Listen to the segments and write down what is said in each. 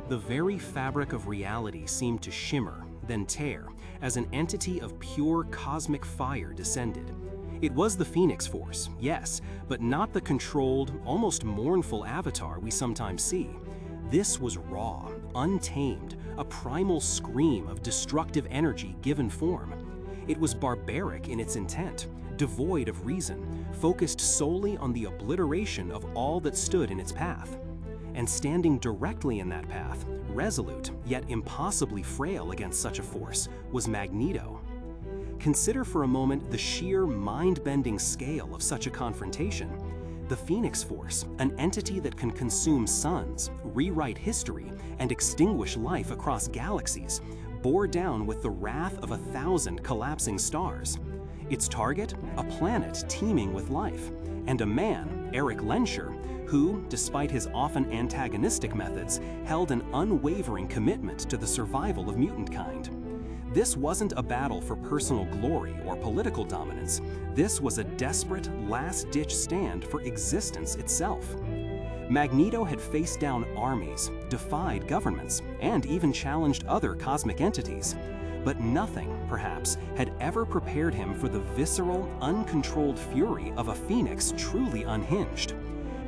The very fabric of reality seemed to shimmer, then tear, as an entity of pure cosmic fire descended. It was the Phoenix Force, yes, but not the controlled, almost mournful avatar we sometimes see. This was raw, untamed, a primal scream of destructive energy given form. It was barbaric in its intent, devoid of reason, focused solely on the obliteration of all that stood in its path. And standing directly in that path, resolute yet impossibly frail against such a force, was Magneto. Consider for a moment the sheer mind-bending scale of such a confrontation. The Phoenix Force, an entity that can consume suns, rewrite history, and extinguish life across galaxies, bore down with the wrath of 1,000 collapsing stars. Its target, a planet teeming with life, and a man, Erik Lehnsherr, who, despite his often antagonistic methods, held an unwavering commitment to the survival of mutant kind. This wasn't a battle for personal glory or political dominance. This was a desperate, last-ditch stand for existence itself. Magneto had faced down armies, defied governments, and even challenged other cosmic entities. But nothing, perhaps, had ever prepared him for the visceral, uncontrolled fury of a phoenix truly unhinged.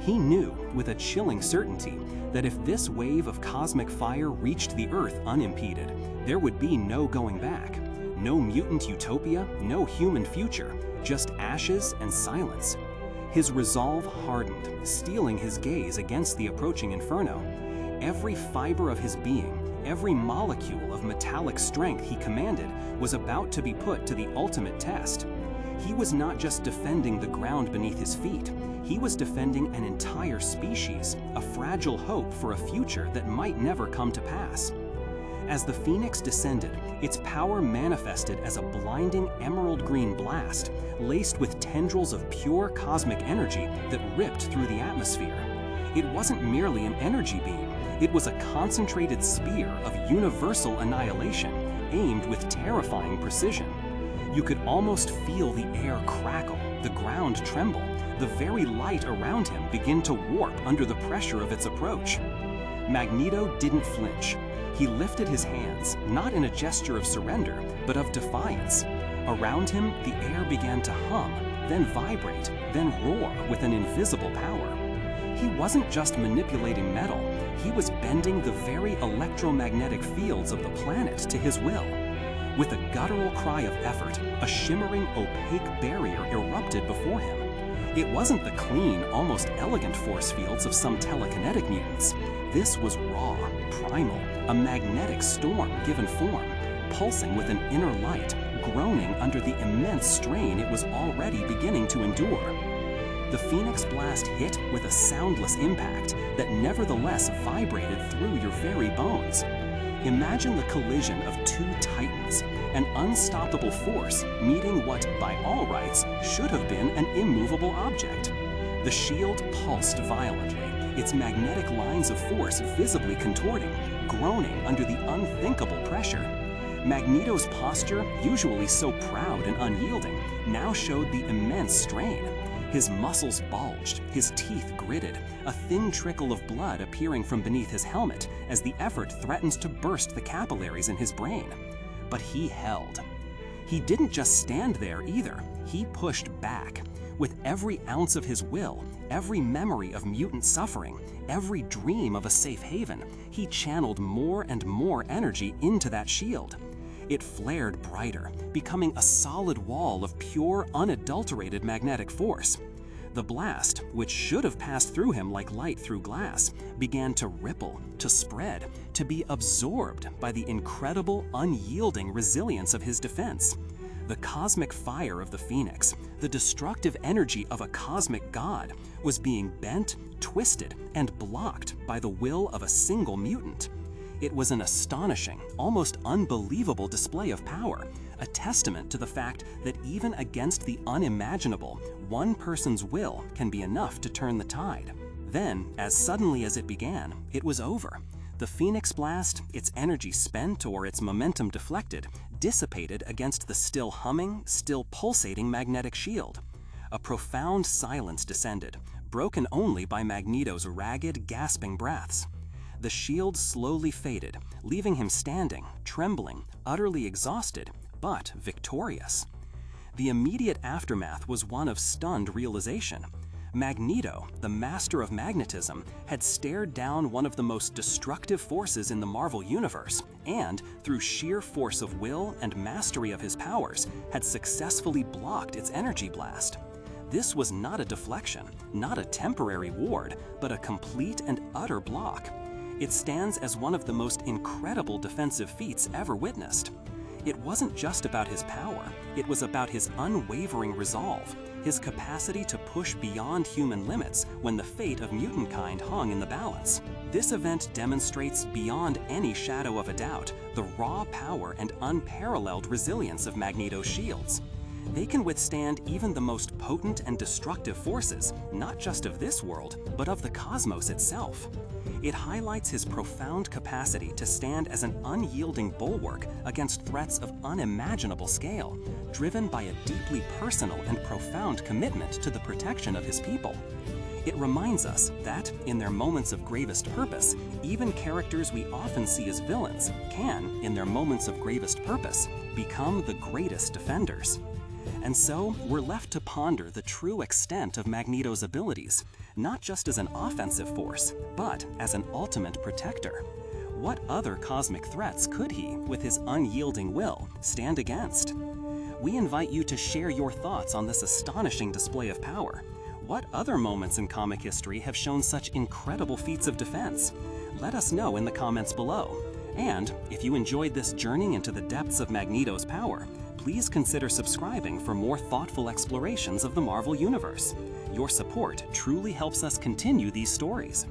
He knew, with a chilling certainty, that if this wave of cosmic fire reached the Earth unimpeded, there would be no going back. No mutant utopia, no human future, just ashes and silence. His resolve hardened, steeling his gaze against the approaching inferno. Every fiber of his being, every molecule of metallic strength he commanded was about to be put to the ultimate test. He was not just defending the ground beneath his feet, he was defending an entire species, a fragile hope for a future that might never come to pass. As the Phoenix descended, its power manifested as a blinding emerald green blast, laced with tendrils of pure cosmic energy that ripped through the atmosphere. It wasn't merely an energy beam, it was a concentrated spear of universal annihilation, aimed with terrifying precision. You could almost feel the air crackle, the ground tremble, the very light around him begin to warp under the pressure of its approach. Magneto didn't flinch. He lifted his hands, not in a gesture of surrender, but of defiance. Around him, the air began to hum, then vibrate, then roar with an invisible power. He wasn't just manipulating metal, he was bending the very electromagnetic fields of the planet to his will. With a guttural cry of effort, a shimmering, opaque barrier erupted before him. It wasn't the clean, almost elegant force fields of some telekinetic mutants. This was raw, primal, a magnetic storm given form, pulsing with an inner light, groaning under the immense strain it was already beginning to endure. The Phoenix blast hit with a soundless impact that nevertheless vibrated through your very bones. Imagine the collision of two titans, an unstoppable force meeting what, by all rights, should have been an immovable object. The shield pulsed violently, its magnetic lines of force visibly contorting, groaning under the unthinkable pressure. Magneto's posture, usually so proud and unyielding, now showed the immense strain. His muscles bulged, his teeth gritted, a thin trickle of blood appearing from beneath his helmet as the effort threatens to burst the capillaries in his brain. But he held. He didn't just stand there either, he pushed back. With every ounce of his will, every memory of mutant suffering, every dream of a safe haven, he channeled more and more energy into that shield. It flared brighter, becoming a solid wall of pure, unadulterated magnetic force. The blast, which should have passed through him like light through glass, began to ripple, to spread, to be absorbed by the incredible, unyielding resilience of his defense. The cosmic fire of the Phoenix, the destructive energy of a cosmic god, was being bent, twisted, and blocked by the will of a single mutant. It was an astonishing, almost unbelievable display of power, a testament to the fact that even against the unimaginable, one person's will can be enough to turn the tide. Then, as suddenly as it began, it was over. The Phoenix blast, its energy spent or its momentum deflected, dissipated against the still humming, still pulsating magnetic shield. A profound silence descended, broken only by Magneto's ragged, gasping breaths. The shield slowly faded, leaving him standing, trembling, utterly exhausted, but victorious. The immediate aftermath was one of stunned realization. Magneto, the Master of Magnetism, had stared down one of the most destructive forces in the Marvel Universe and, through sheer force of will and mastery of his powers, had successfully blocked its energy blast. This was not a deflection, not a temporary ward, but a complete and utter block. It stands as one of the most incredible defensive feats ever witnessed. It wasn't just about his power, it was about his unwavering resolve, his capacity to push beyond human limits when the fate of mutant kind hung in the balance. This event demonstrates beyond any shadow of a doubt the raw power and unparalleled resilience of Magneto's shields. They can withstand even the most potent and destructive forces, not just of this world, but of the cosmos itself. It highlights his profound capacity to stand as an unyielding bulwark against threats of unimaginable scale, driven by a deeply personal and profound commitment to the protection of his people. It reminds us that, in their moments of gravest purpose, even characters we often see as villains can, in their moments of gravest purpose, become the greatest defenders. And so, we're left to ponder the true extent of Magneto's abilities, not just as an offensive force, but as an ultimate protector. What other cosmic threats could he, with his unyielding will, stand against? We invite you to share your thoughts on this astonishing display of power. What other moments in comic history have shown such incredible feats of defense? Let us know in the comments below. And if you enjoyed this journey into the depths of Magneto's power, please consider subscribing for more thoughtful explorations of the Marvel Universe. Your support truly helps us continue these stories.